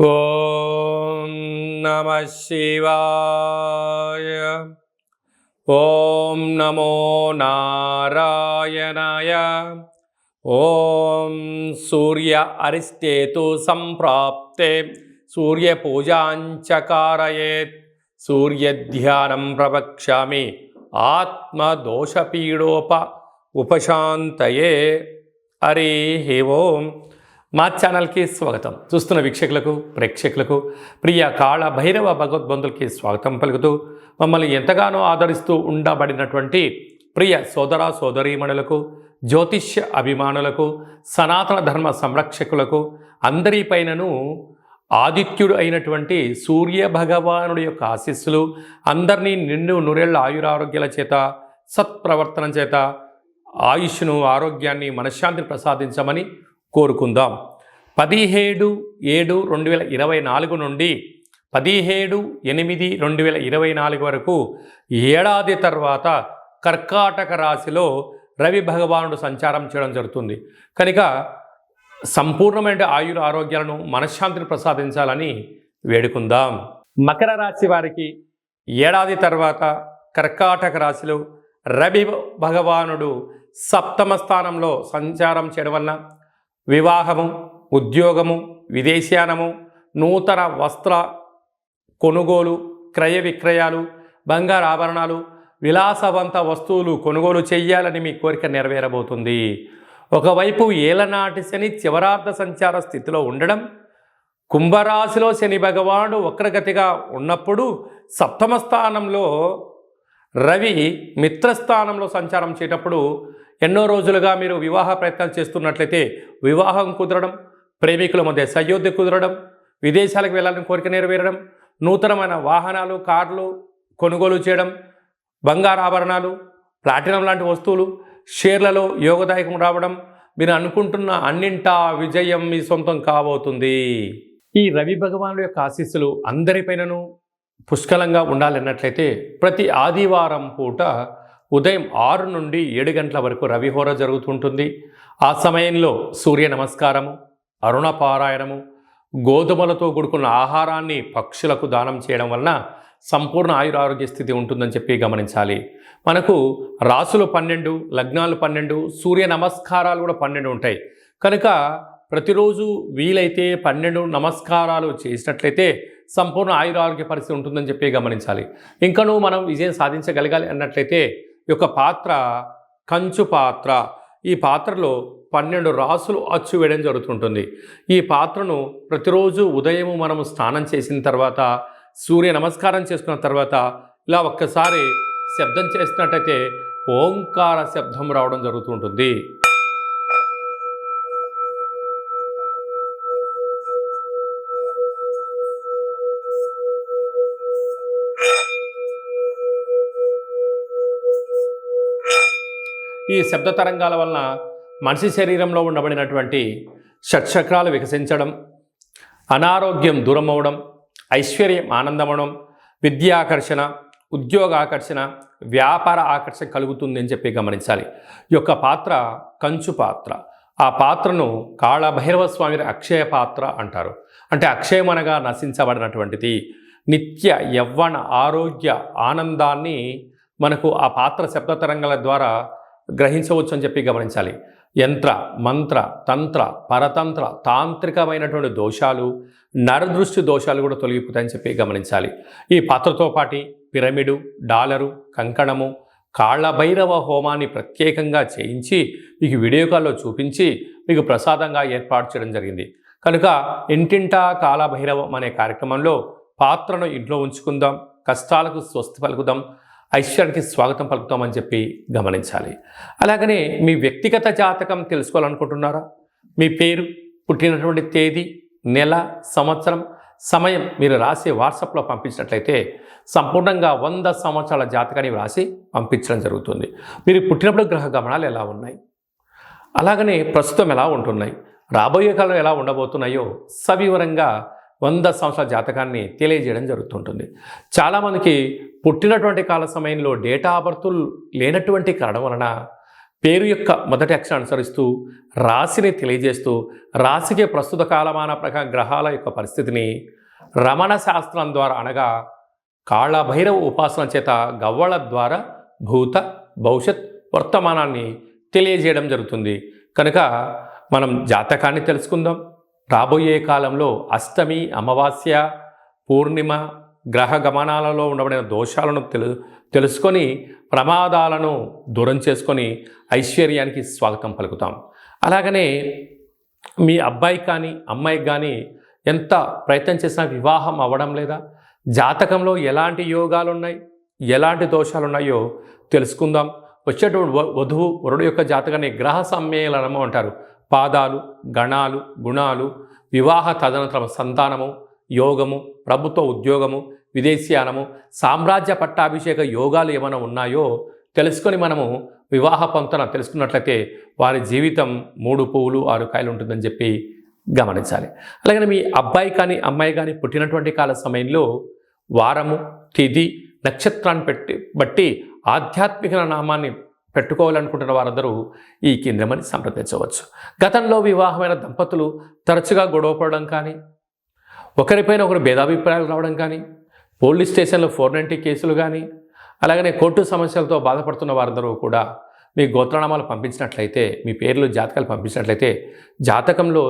ఓం నమః శివాయ. ఓం నమో నారాయణాయ. ఓం సూర్య అరిష్టేతు సంప్రాప్తే సూర్యపూజాంచకారయేత్. సూర్యధ్యానం ప్రవక్ష్యామి ఉపశాంతయే. హరి ఓం. మా ఛానల్కి స్వాగతం. చూస్తున్న వీక్షకులకు ప్రేక్షకులకు ప్రియ కాళ భైరవ భగవద్బంధులకి స్వాగతం పలుకుతూ మమ్మల్ని ఎంతగానో ఆదరిస్తూ ఉండబడినటువంటి ప్రియ సోదర సోదరీమణులకు, జ్యోతిష్య అభిమానులకు, సనాతన ధర్మ సంరక్షకులకు అందరిపైనను ఆదిత్యుడు అయినటువంటి సూర్య భగవానుడి యొక్క ఆశీస్సులు అందరినీ నిండు నూరేళ్ల ఆయురారోగ్యాల చేత, సత్ప్రవర్తన చేత ఆయుష్ను, ఆరోగ్యాన్ని, మనశ్శాంతిని ప్రసాదించమని కోరుకుందాం. 17/7/2024 నుండి 17/8/2024 వరకు ఏడాది తర్వాత కర్కాటక రాశిలో రవి భగవానుడు సంచారం చేయడం జరుగుతుంది. కనుక సంపూర్ణమైన ఆయుర ఆరోగ్యాలను, మనశ్శాంతిని ప్రసాదించాలని వేడుకుందాం. మకర రాశి వారికి ఏడాది తర్వాత కర్కాటక రాశిలో రవి భగవానుడు సప్తమ స్థానంలో సంచారం చేయడం వలన వివాహము, ఉద్యోగము, విదేశయానము, నూతన వస్త్ర కొనుగోలు, క్రయ విక్రయాలు, బంగారు ఆభరణాలు, విలాసవంత వస్తువులు కొనుగోలు చేయాలని మీ కోరిక నెరవేరబోతుంది. ఒకవైపు ఏలనాటి శని చివరార్థ సంచార స్థితిలో ఉండడం, కుంభరాశిలో శని భగవానుడు వక్రగతిగా ఉన్నప్పుడు సప్తమ స్థానంలో రవి మిత్రస్థానంలో సంచారం చేసేటప్పుడు ఎన్నో రోజులుగా మీరు వివాహ ప్రయత్నాలు చేస్తున్నట్లయితే వివాహం కుదరడం, ప్రేమికుల మధ్య సయోధ్య కుదరడం, విదేశాలకు వెళ్ళాలని కోరిక నెరవేరడం, నూతనమైన వాహనాలు, కార్లు కొనుగోలు చేయడం, బంగారు ఆభరణాలు, ప్లాటినం లాంటి వస్తువులు, షేర్లలో యోగదాయకం రావడం, మీరు అనుకుంటున్న అన్నింటా విజయం మీ సొంతం కాబోతుంది. ఈ రవి భగవానుడు యొక్క ఆశీస్సులు అందరిపైనను పుష్కలంగా ఉండాలన్నట్లయితే ప్రతి ఆదివారం పూట ఉదయం 6 నుండి 7 గంటల వరకు రవిహోర జరుగుతుంటుంది. ఆ సమయంలో సూర్య నమస్కారము, అరుణ పారాయణము, గోధుమలతో కూడుకున్న ఆహారాన్ని పక్షులకు దానం చేయడం వలన సంపూర్ణ ఆయురారోగ్య స్థితి ఉంటుందని చెప్పి గమనించాలి. మనకు రాసులు 12, లగ్నాలు 12, సూర్య నమస్కారాలు కూడా 12 ఉంటాయి. కనుక ప్రతిరోజు వీలైతే 12 నమస్కారాలు చేసినట్లయితే సంపూర్ణ ఆయురారోగ్య పరిస్థితి ఉంటుందని చెప్పి గమనించాలి. ఇంకనూ మనం విజయం సాధించగలగాలి అన్నట్లయితే ఈ యొక్క పాత్ర కంచు పాత్ర. ఈ పాత్రలో 12 రాసులు అచ్చు వేయడం జరుగుతుంటుంది. ఈ పాత్రను ప్రతిరోజు ఉదయము మనము స్నానం చేసిన తర్వాత, సూర్య నమస్కారం చేసుకున్న తర్వాత ఇలా ఒక్కసారి శబ్దం చేసినట్టయితే ఓంకార శబ్దం రావడం జరుగుతుంటుంది. ఈ శబ్ద తరంగాల వలన మనిషి శరీరంలో ఉండబడినటువంటి షట్చక్రాలు వికసించడం, అనారోగ్యం దూరం అవ్వడం, ఐశ్వర్యం ఆనందమవడం, విద్యాకర్షణ, ఉద్యోగ ఆకర్షణ, వ్యాపార ఆకర్షణ కలుగుతుంది అని చెప్పి గమనించాలి. ఈ యొక్క పాత్ర కంచు పాత్ర. ఆ పాత్రను కాళభైరవ స్వామి అక్షయ పాత్ర అంటారు. అంటే అక్షయం అనగా నశించబడినటువంటిది. నిత్య యవ్వన ఆరోగ్య ఆనందాన్ని మనకు ఆ పాత్ర శబ్ద తరంగాల ద్వారా గ్రహించవచ్చు అని చెప్పి గమనించాలి. యంత్ర, మంత్ర, తంత్ర, పరతంత్ర, తాంత్రికమైనటువంటి దోషాలు, నరదృష్టి దోషాలు కూడా తొలగిపోతాయని చెప్పి గమనించాలి. ఈ పాత్రతో పాటు పిరమిడు, డాలరు, కంకణము, కాళభైరవ హోమాన్ని ప్రత్యేకంగా చేయించి మీకు వీడియో కాల్లో చూపించి మీకు ప్రసాదంగా ఏర్పాటు చేయడం జరిగింది. కనుక ఇంటింటా కాళభైరవం అనే కార్యక్రమంలో పాత్రను ఇంట్లో ఉంచుకుందాం, కష్టాలకు స్వస్తి పలుకుదాం, ఐశ్వర్యానికి స్వాగతం పలుకుతామని చెప్పి గమనించాలి. అలాగనే మీ వ్యక్తిగత జాతకం తెలుసుకోవాలనుకుంటున్నారా? మీ పేరు, పుట్టినటువంటి తేదీ, నెల, సంవత్సరం, సమయం మీరు రాసి వాట్సాప్లో పంపించినట్లయితే సంపూర్ణంగా 100 సంవత్సరాల జాతకాన్ని రాసి పంపించడం జరుగుతుంది. మీరు పుట్టినప్పుడు గ్రహ గమనాలు ఎలా ఉన్నాయి, అలాగనే ప్రస్తుతం ఎలా ఉంటున్నాయి, రాబోయే కాలం ఎలా ఉండబోతున్నాయో సవివరంగా 100 సంవత్సరాల జాతకాన్ని తెలియజేయడం జరుగుతుంటుంది. చాలామందికి పుట్టినటువంటి కాల సమయంలో డేటా ఆఫ్ బర్త్ లేనటువంటి కారణం వలన పేరు యొక్క మొదటి అక్షరాన్ని అనుసరిస్తూ రాశిని తెలియజేస్తూ రాశికి ప్రస్తుత కాలమాన ప్రకారం గ్రహాల యొక్క పరిస్థితిని రమణ శాస్త్రం ద్వారా అనగా కాళభైరవ ఉపాసన చేత గవ్వళ ద్వారా భూత భవిష్యత్ వర్తమానాన్ని తెలియజేయడం జరుగుతుంది. కనుక మనం జాతకాన్ని తెలుసుకుందాం. రాబోయే కాలంలో అష్టమి, అమావాస్య, పూర్ణిమ గ్రహ గమనాలలో ఉండబడిన దోషాలను తెలుసుకొని ప్రమాదాలను దూరం చేసుకొని ఐశ్వర్యానికి స్వాగతం పలుకుతాం. అలాగనే మీ అబ్బాయి కానీ అమ్మాయికి కానీ ఎంత ప్రయత్నం చేసినా వివాహం అవ్వడం లేదా, జాతకంలో ఎలాంటి యోగాలు ఉన్నాయి, ఎలాంటి దోషాలు ఉన్నాయో తెలుసుకుందాం. వచ్చేటువంటి వధువు వరుడు యొక్క జాతకాన్ని గ్రహ సమ్మేళనము అంటారు. పాదాలు, గణాలు, గుణాలు, వివాహ తదనంతరం సంతానము, యోగము, ప్రభుత్వ ఉద్యోగము, విదేశీయానము, సామ్రాజ్య పట్టాభిషేక యోగాలు ఏమైనా ఉన్నాయో తెలుసుకొని మనము వివాహ పొంతన తెలుసుకున్నట్లయితే వారి జీవితం 3 పువ్వులు 6 కాయలు ఉంటుందని చెప్పి గమనించాలి. అలాగే మీ అబ్బాయి కానీ అమ్మాయి కానీ పుట్టినటువంటి కాల సమయంలో వారము, తిథి, నక్షత్రాన్ని బట్టి ఆధ్యాత్మిక నామాన్ని పెట్టుకోవాలనుకుంటున్న వారందరూ ఈ కేంద్రమని సంప్రదించవచ్చు. గతంలో వివాహమైన దంపతులు తరచుగా గొడవపడడం కానీ, ఒకరిపైన ఒకరు భేదాభిప్రాయాలు రావడం కానీ, పోలీస్ స్టేషన్లో 490 కేసులు కానీ, అలాగనే కోర్టు సమస్యలతో బాధపడుతున్న వారందరూ కూడా మీ గోత్రనామాలు పంపించినట్లయితే, మీ పేర్లు జాతకాలు పంపించినట్లయితే జాతకంలో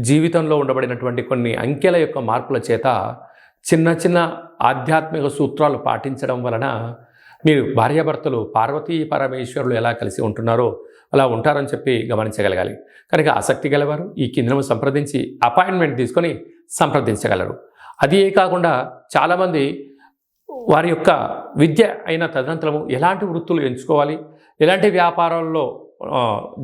జీవితంలో ఉండబడినటువంటి కొన్ని అంకెల యొక్క మార్పుల చేత చిన్న చిన్న ఆధ్యాత్మిక సూత్రాలు పాటించడం వలన మీరు భార్యాభర్తలు పార్వతీ పరమేశ్వరులు ఎలా కలిసి ఉంటున్నారో అలా ఉంటారని చెప్పి గమనించగలగాలి. కనుక ఆసక్తి గలవారు ఈ కేంద్రం సంప్రదించి అపాయింట్మెంట్ తీసుకొని సంప్రదించగలరు. అదే కాకుండా చాలామంది వారి యొక్క విద్య అయిన తదనంతరము ఎలాంటి వృత్తులు ఎంచుకోవాలి, ఎలాంటి వ్యాపారాల్లో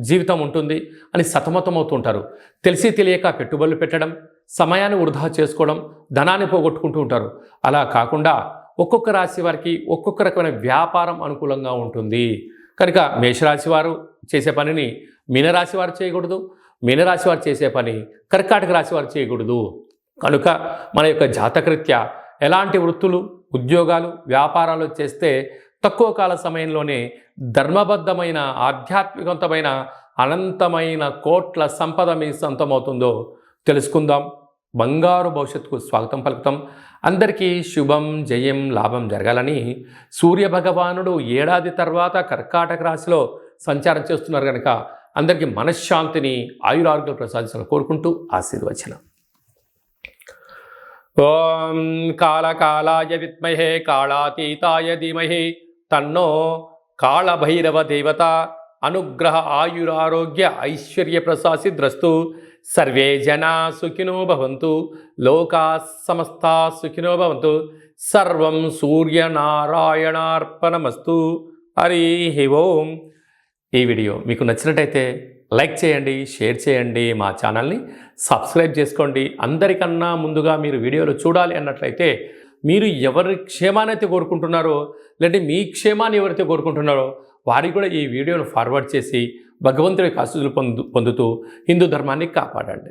జీవితం ఉంటుంది అని సతమతమవుతుంటారు. తెలిసి తెలియక పెట్టుబడులు పెట్టడం, సమయాన్ని వృధా చేసుకోవడం, ధనాన్ని పోగొట్టుకుంటూ ఉంటారు. అలా కాకుండా ఒక్కొక్క రాశి వారికి ఒక్కొక్క రకమైన వ్యాపారం అనుకూలంగా ఉంటుంది. కనుక మేషరాశి వారు చేసే పనిని మీనరాశి వారు చేయకూడదు, మీనరాశి వారు చేసే పని కర్కాటక రాశి వారు చేయకూడదు. కనుక మన యొక్క జాతకరీత్యా ఎలాంటి వృత్తులు, ఉద్యోగాలు, వ్యాపారాలు చేస్తే తక్కువ కాల సమయంలోనే ధర్మబద్ధమైన ఆధ్యాత్మికవంతమైన అనంతమైన కోట్ల సంపద మీ సొంతమవుతుందో తెలుసుకుందాం. బంగారు భవిష్యత్తుకు స్వాగతం పలుకుతాం. అందరికీ శుభం, జయం, లాభం జరగాలని సూర్యభగవానుడు ఏడాది తర్వాత కర్కాటక రాశిలో సంచారం చేస్తున్నారు కనుక అందరికీ మనశ్శాంతిని, ఆయురారోగ్యాలు ప్రసాదించాలని కోరుకుంటూ ఆశీర్వచనం. ఓం కాళకాలాయ విద్మహే కాళాతీతాయ ధీమహి తన్నో కాళభైరవ దేవత అనుగ్రహ ఆయురారోగ్య ఐశ్వర్య ప్రసాసిద్రస్తు. సర్వే జనా సుఖినో భవంతు, లోకా సమస్తా సుఖినో భవంతు. సర్వం సూర్యనారాయణార్పణమస్తు. హరి ఓం. ఈ వీడియో మీకు నచ్చినట్టయితే లైక్ చేయండి, షేర్ చేయండి, మా ఛానల్ని సబ్స్క్రైబ్ చేసుకోండి. అందరికన్నా ముందుగా మీరు వీడియోలు చూడాలి అన్నట్లయితే మీరు ఎవరి క్షేమాన్ని అయితే కోరుకుంటున్నారో, లేదంటే మీ క్షేమాన్ని ఎవరైతే కోరుకుంటున్నారో వారికి కూడా ఈ వీడియోను ఫార్వర్డ్ చేసి భగవంతుడి ఆశీస్సులు పొందుతూ హిందూ ధర్మాన్ని కాపాడండి.